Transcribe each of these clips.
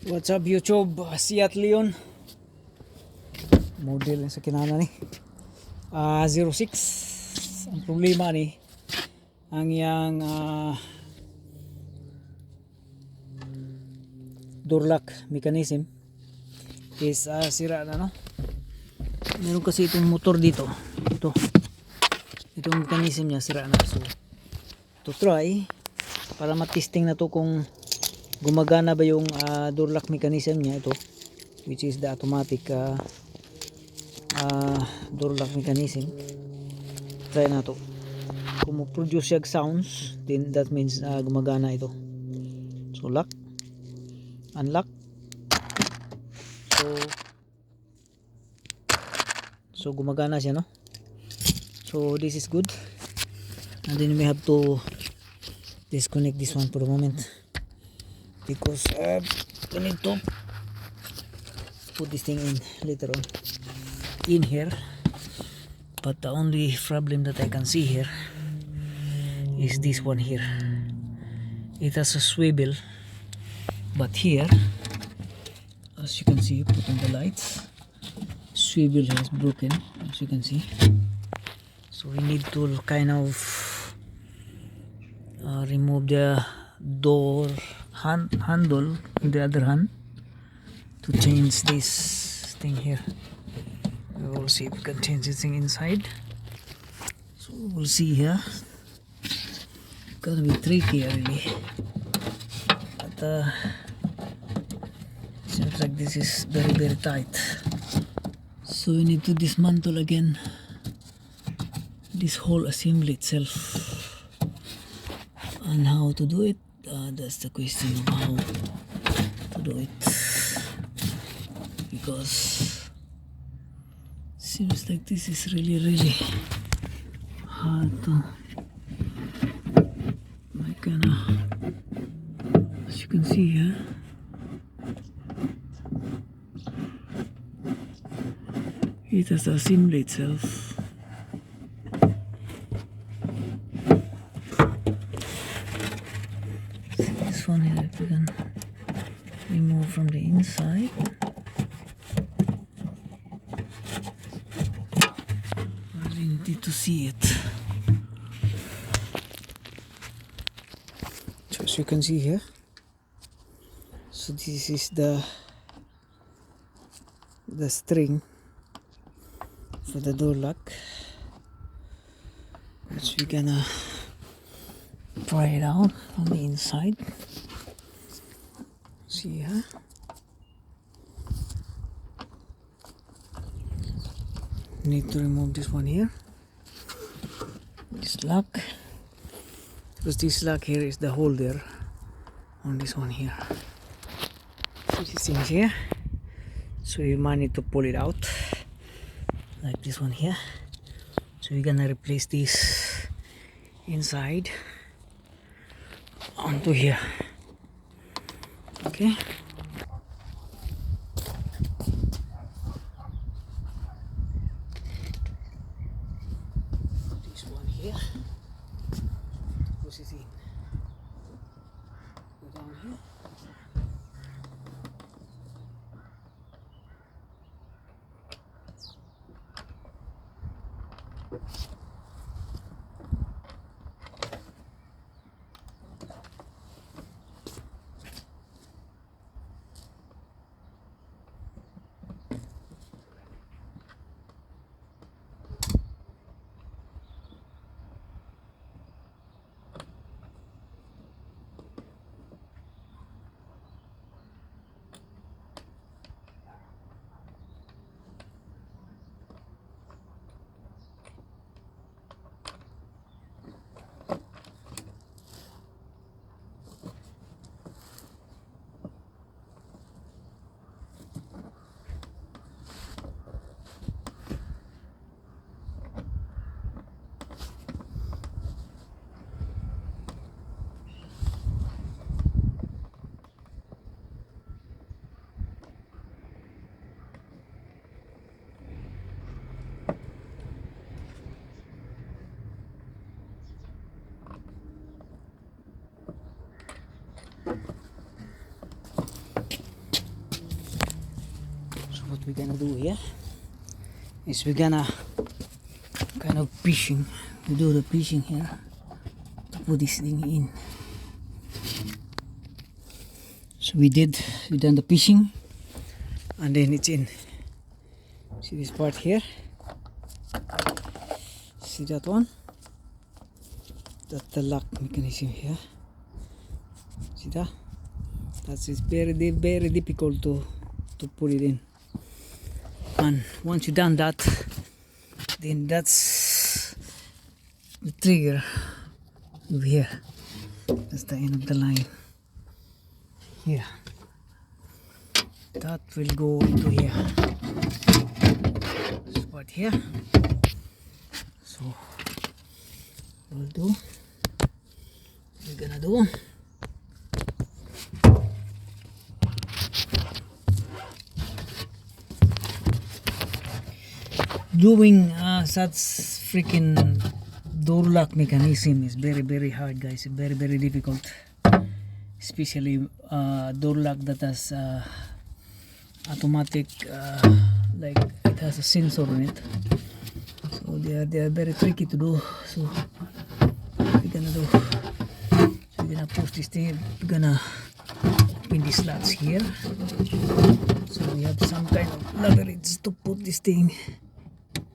What's up YouTube? Siat Leon. Model sa kinana ni. 06. Ang problema ni ang yang door lock mechanism is sira na, no? Meron kasi itong motor dito. Itong mechanism niya sira na. So to try para matesting na to kung gumagana ba yung door lock mechanism niya, ito, which is the automatic door lock mechanism. Try na to. Kung mag-produce siya sounds, then that means gumagana ito. So lock, unlock. So gumagana siya, no? So this is good. And then we have to disconnect this one for the moment, because we need to put this thing in later on in here. But the only problem that I can see here is this one here. It has a swivel, but here, as you can see, put on the lights, swivel has broken, as you can see. So we need to kind of remove the door handle in the other hand to change this thing here. We will see if we can change this thing inside. So we'll see here. Gonna be tricky really, but seems like this is very tight. So we need to dismantle again this whole assembly itself. And how to do it, that's the question of how to do it, because seems like this is really hard to make as you can see here. It has the assembly itself. This one here we can remove from the inside. I really need to see it. So as you can see here, so this is the string for the door lock, which we're gonna pry it out on the inside. See here, need to remove this one here, this lock, because this lock here is the holder on this one here. So these things here, so you might need to pull it out like this one here. So we're gonna replace this inside onto here. Okay, this one here, push it in, go down here. we're gonna do here is we're gonna kind of fishing. We do the fishing here to put this thing in. So we done the fishing, and then it's in. See this part here? See that one? That's the lock mechanism here. See that? That's very difficult to put it in. And once you done that, then that's the trigger over here. That's the end of the line here. That will go into here. This part here. So we'll do. We're gonna do. Doing such freaking door lock mechanism is very hard, guys. Very difficult, especially door lock that has automatic, like it has a sensor on it. So they are very tricky to do. So what we're gonna do, so we're gonna push this thing. We're gonna open these slots here, so we have some kind of leverage to put this thing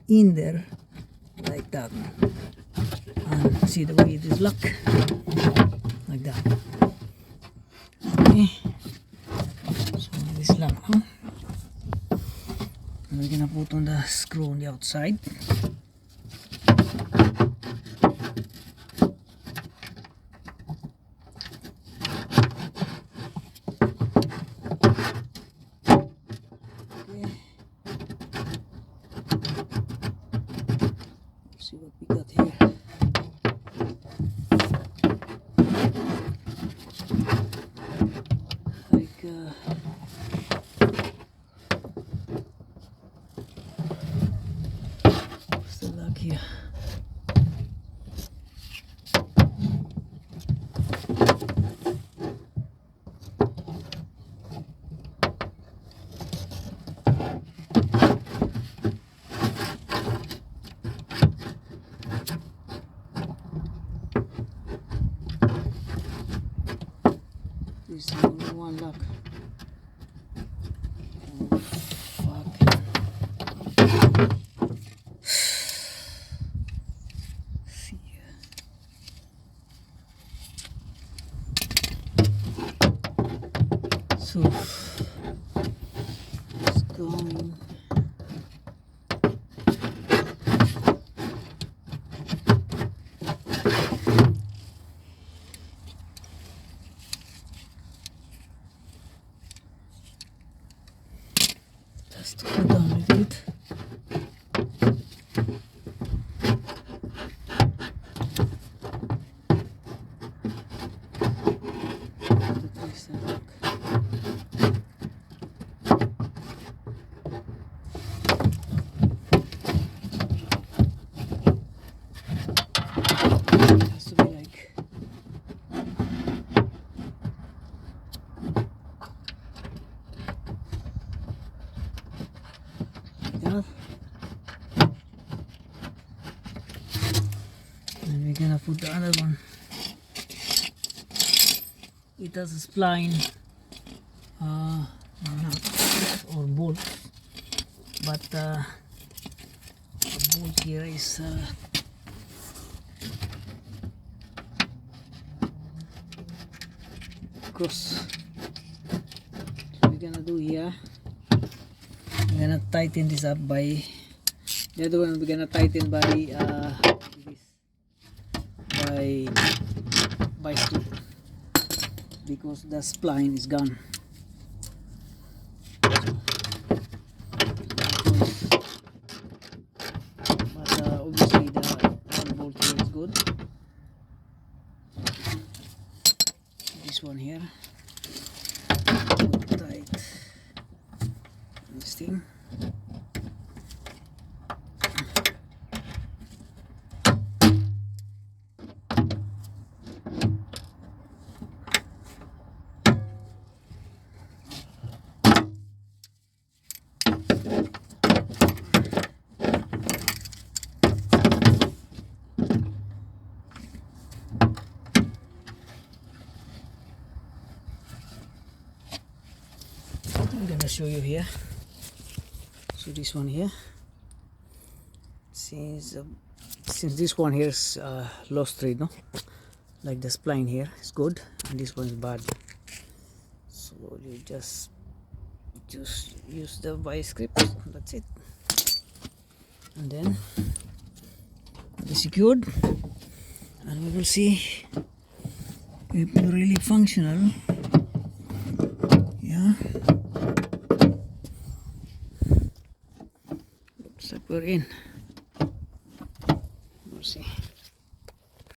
in there like that, and see the way it is locked like that. Okay, so this lock, and we're gonna put on the screw on the outside. See what we got here. Like what's the lock here? This is only one lock. Oh, fuck. See ya. So it's going. Just to go down a little bit. The twist and lock. It has to be like that. And we're gonna put the other one. It has a spline, nut or bolt, but the bolt here is cross. So we're gonna do here. We're gonna tighten this up by the other one. We're gonna tighten by this by screw, because the spline is gone. But obviously the one bolt here is good. This one here, put tight this thing. I'm gonna show you here. So this one here, since this one here is lost thread, no, like the spline here is good and this one is bad, so you just use the vice grip, that's it, and then be secured, and we will see if it's really functional. Yeah, looks like we're in.